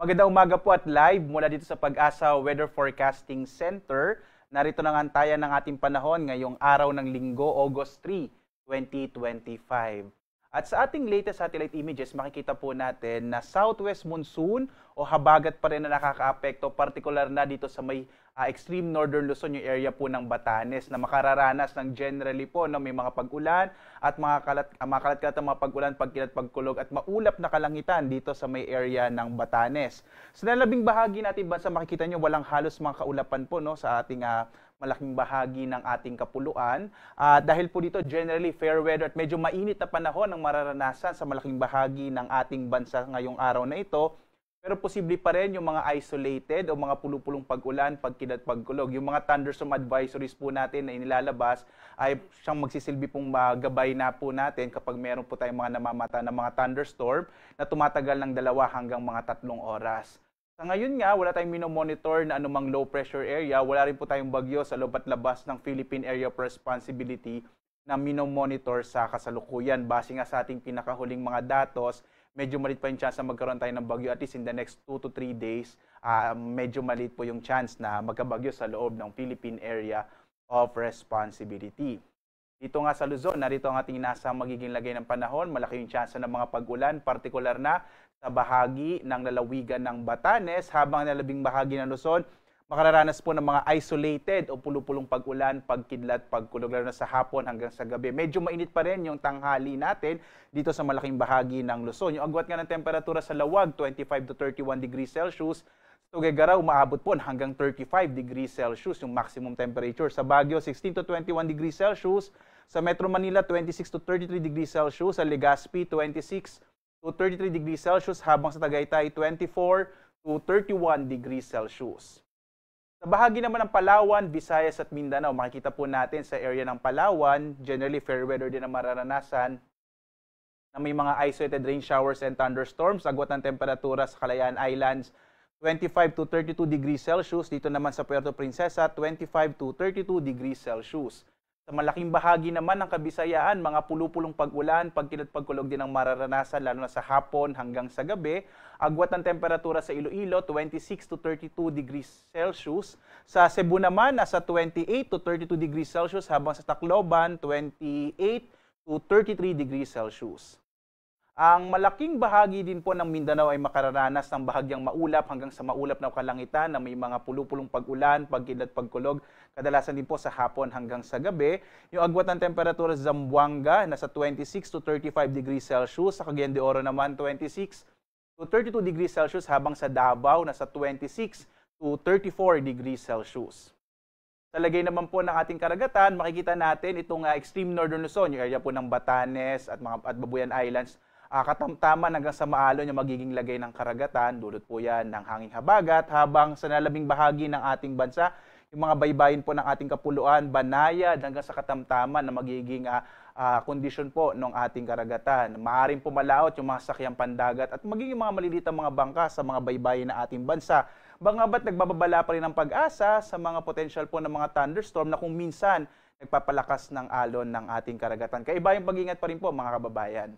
Magandang umaga po at live mula dito sa Pag-asa Weather Forecasting Center. Narito na ang antayan ng ating panahon ngayong araw ng Linggo, August 3, 2025. At sa ating latest satellite images, makikita po natin na southwest monsoon o habagat pa rin na nakakaapekto, partikular na dito sa may extreme northern Luzon, yung area po ng Batanes, na makararanas ng generally po na may mga pag-ulan at mga kalat-kalat ang mga pag-ulan, pagkilat, pagkulog at maulap na kalangitan dito sa may area ng Batanes. Sa nalabing bahagi natin bansa, makikita nyo walang halos mga kaulapan po no, sa ating malaking bahagi ng ating kapuluan. Dahil po dito generally fair weather at medyo mainit na panahon ang mararanasan sa malaking bahagi ng ating bansa ngayong araw na ito. Pero posible pa rin yung mga isolated o mga pulupulong pag-ulan, pagkilat, pagkulog. Yung mga thunderstorm advisories po natin na inilalabas ay siyang magsisilbi pong gabay na po natin kapag meron po tayong mga namamata ng mga thunderstorm na tumatagal ng 2 hanggang mga 3 oras. Sa ngayon nga, wala tayong minomonitor na anumang low pressure area. Wala rin po tayong bagyo sa loob at labas ng Philippine Area of Responsibility na minomonitor sa kasalukuyan. Base nga sa ating pinakahuling mga datos, medyo maliit pa yung chance na magkaroon tayo ng bagyo at least in the next 2 to 3 days. Medyo maliit po yung chance na magkabagyo sa loob ng Philippine Area of Responsibility. Dito nga sa Luzon, narito ang ating inasang magiging lagay ng panahon. Malaki yung chance ng mga pag-ulan, partikular na sa bahagi ng lalawigan ng Batanes, habang nalabing bahagi ng Luzon, makararanas po ng mga isolated o pulupulong pag-ulan, pagkidlat, pagkulog, lalo na sa hapon hanggang sa gabi. Medyo mainit pa rin yung tanghali natin dito sa malaking bahagi ng Luzon. Yung agwat nga ng temperatura sa Lawag, 25 to 31 degrees Celsius. Sa Tuguegarao, umaabot po hanggang 35 degrees Celsius yung maximum temperature. Sa Baguio, 16 to 21 degrees Celsius. Sa Metro Manila, 26 to 33 degrees Celsius. Sa Legazpi, 26 to 33 degrees Celsius, habang sa Tagaytay, 24 to 31 degrees Celsius. Sa bahagi naman ng Palawan, Visayas at Mindanao, makikita po natin sa area ng Palawan, generally fair weather din ang mararanasan na may mga isolated rain showers and thunderstorms. Agwat ng temperatura sa Kalayaan Islands, 25 to 32 degrees Celsius. Dito naman sa Puerto Princesa, 25 to 32 degrees Celsius. Sa malaking bahagi naman ng Kabisayaan, mga pulupulong pag-ulan, pagkilat, pagkulog din ang mararanasan, lalo na sa hapon hanggang sa gabi. Agwat ng temperatura sa Iloilo, 26 to 32 degrees Celsius. Sa Cebu naman, nasa 28 to 32 degrees Celsius, habang sa Tacloban, 28 to 33 degrees Celsius. Ang malaking bahagi din po ng Mindanao ay makararanas ng bahagyang maulap hanggang sa maulap na kalangitan na may mga pulupulong pag-ulan, pagkidlat, pagkulog, kadalasan din po sa hapon hanggang sa gabi. Yung agwat ng temperatura sa Zamboanga, nasa 26 to 35 degrees Celsius. Sa Cagayan de Oro naman, 26 to 32 degrees Celsius, habang sa Davao, nasa 26 to 34 degrees Celsius. Sa lagay naman po ng ating karagatan, makikita natin itong extreme northern Luzon, yung area po ng Batanes at Babuyan Islands, katamtaman hanggang sa maalon yung magiging lagay ng karagatan. Dulot po yan ng hanging habagat, habang sa nalabing bahagi ng ating bansa, yung mga baybayin po ng ating kapuluan, banayad hanggang sa katamtaman na magiging kondisyon po ng ating karagatan. Maaring pumalaot yung mga sakyang pandagat at magiging mga malilitang mga bangka sa mga baybayin ng ating bansa. Bangabat nagbababala pa rin ang pag-asa sa mga potential po ng mga thunderstorm na kung minsan nagpapalakas ng alon ng ating karagatan. Kaiba yung pag-ingat pa rin po mga kababayan.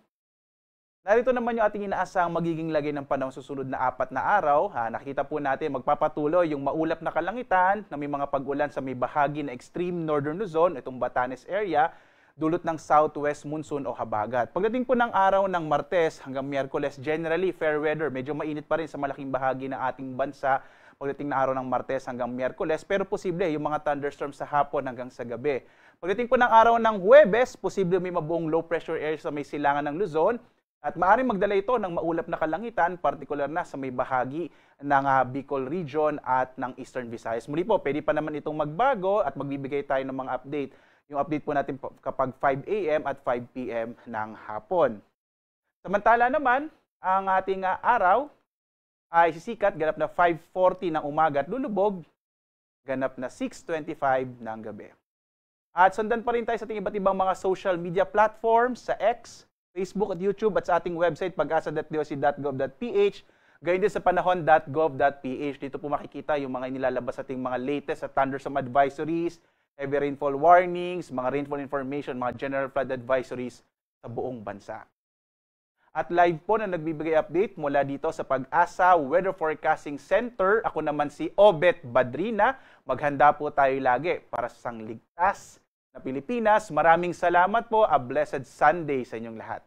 Narito naman yung ating inaasang magiging lagay ng panahon susunod na 4 na araw. Nakita po natin magpapatuloy yung maulap na kalangitan na may mga pag-ulan sa may bahagi na extreme northern Luzon, itong Batanes area, dulot ng southwest monsoon o habagat. Pagdating po ng araw ng Martes hanggang Miyerkules, generally fair weather. Medyo mainit pa rin sa malaking bahagi ng ating bansa pagdating na araw ng Martes hanggang Miyerkules, pero posible yung mga thunderstorms sa hapon hanggang sa gabi. Pagdating po ng araw ng Huwebes, posible may mabuong low pressure area sa may silangan ng Luzon, at maaaring magdala ito ng maulap na kalangitan, partikular na sa may bahagi ng Bicol region at ng Eastern Visayas. Muli po, pwede pa naman itong magbago at magbibigay tayo ng mga update. Yung update po natin kapag 5 a.m. at 5 p.m. ng hapon. Samantala naman, ang ating araw ay sisikat, ganap na 5:40 ng umaga at lulubog, ganap na 6:25 ng gabi. At sundan pa rin tayo sa ating iba't ibang mga social media platforms sa X, Facebook at YouTube, at sa ating website pag-asa.doc.gov.ph, gayon din sa panahon.gov.ph. Dito po makikita yung mga inilalabas ating mga latest at thunderstorm advisories, heavy rainfall warnings, mga rainfall information, mga general flood advisories sa buong bansa. At live po na nagbibigay update mula dito sa Pag-asa Weather Forecasting Center. Ako naman si Obet Badrina. Maghanda po tayo lagi para sa isang ligtas na Pilipinas. Maraming salamat po. A blessed Sunday sa inyong lahat.